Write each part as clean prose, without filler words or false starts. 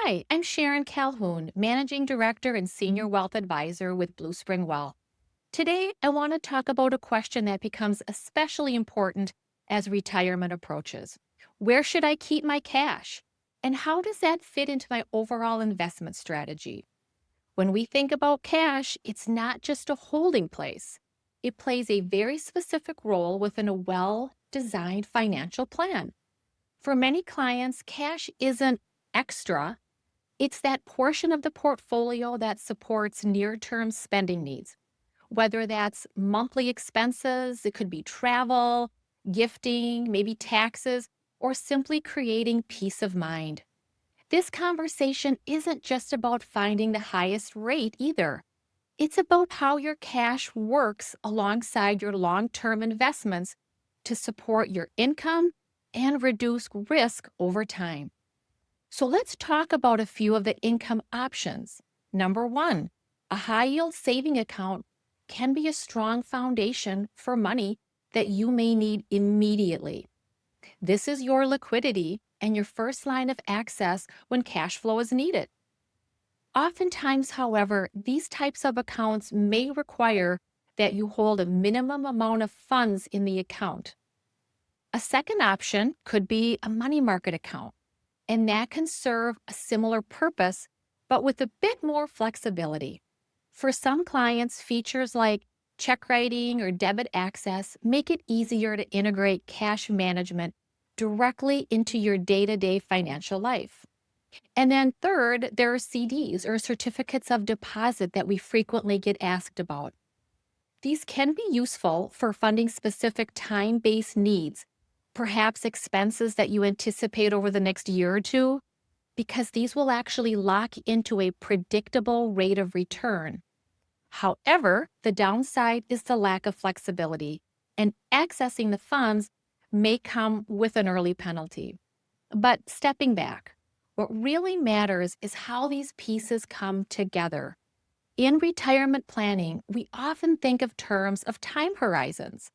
Hi, I'm Sharon Calhoun, Managing Director and Senior Wealth Advisor with Bluespring Wealth. Today, I want to talk about a question that becomes especially important as retirement approaches. Where should I keep my cash? And how does that fit into my overall investment strategy? When we think about cash, it's not just a holding place. It plays a very specific role within a well designed financial plan. For many clients, cash isn't extra, it's that portion of the portfolio that supports near term spending needs, whether that's monthly expenses, it could be travel, gifting, maybe taxes, or simply creating peace of mind. This conversation isn't just about finding the highest rate either. It's about how your cash works alongside your long term investments to support your income and reduce risk over time. So let's talk about a few of the income options. Number one, a high yield saving account can be a strong foundation for money that you may need immediately. This is your liquidity and your first line of access when cash flow is needed. Oftentimes, however, these types of accounts may require that you hold a minimum amount of funds in the account. A second option could be a money market account, and that can serve a similar purpose, but with a bit more flexibility. For some clients, features like check writing or debit access make it easier to integrate cash management directly into your day-to-day financial life. And then third, there are CDs or certificates of deposit that we frequently get asked about. These can be useful for funding specific time-based needs, perhaps expenses that you anticipate over the next year or two, because these will actually lock into a predictable rate of return. However, the downside is the lack of flexibility, and accessing the funds may come with an early penalty. But stepping back, what really matters is how these pieces come together. In retirement planning, we often think of terms of time horizons.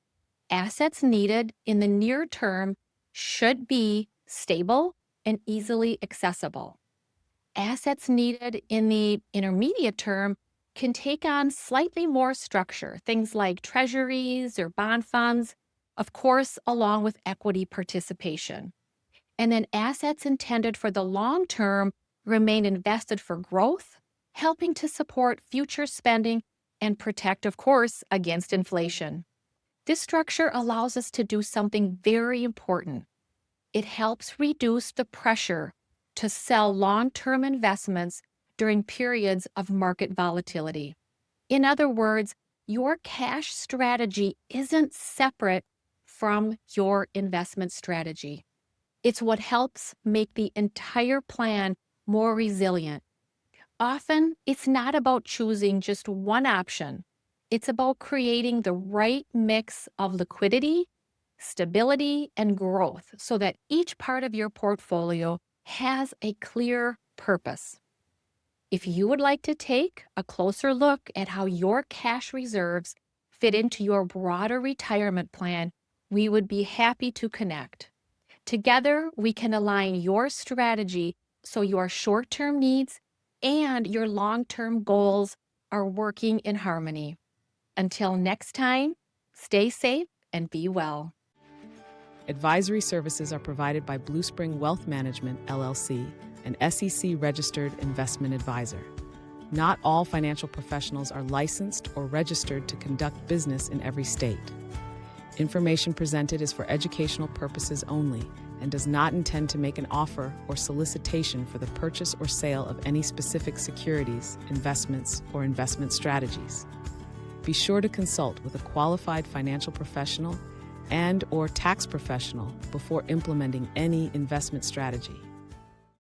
Assets needed in the near term should be stable and easily accessible. Assets needed in the intermediate term can take on slightly more structure, things like treasuries or bond funds, of course, along with equity participation. And then assets intended for the long term remain invested for growth, helping to support future spending and protect, of course, against inflation. This structure allows us to do something very important. It helps reduce the pressure to sell long-term investments during periods of market volatility. In other words, your cash strategy isn't separate from your investment strategy. It's what helps make the entire plan more resilient. Often, it's not about choosing just one option. It's about creating the right mix of liquidity, stability, and growth so that each part of your portfolio has a clear purpose. If you would like to take a closer look at how your cash reserves fit into your broader retirement plan, we would be happy to connect. Together, we can align your strategy so your short-term needs and your long-term goals are working in harmony. Until next time, stay safe and be well. Advisory services are provided by Bluespring Wealth Management, LLC, an SEC-registered investment advisor. Not all financial professionals are licensed or registered to conduct business in every state. Information presented is for educational purposes only and does not intend to make an offer or solicitation for the purchase or sale of any specific securities, investments, or investment strategies. Be sure to consult with a qualified financial professional and/or tax professional before implementing any investment strategy.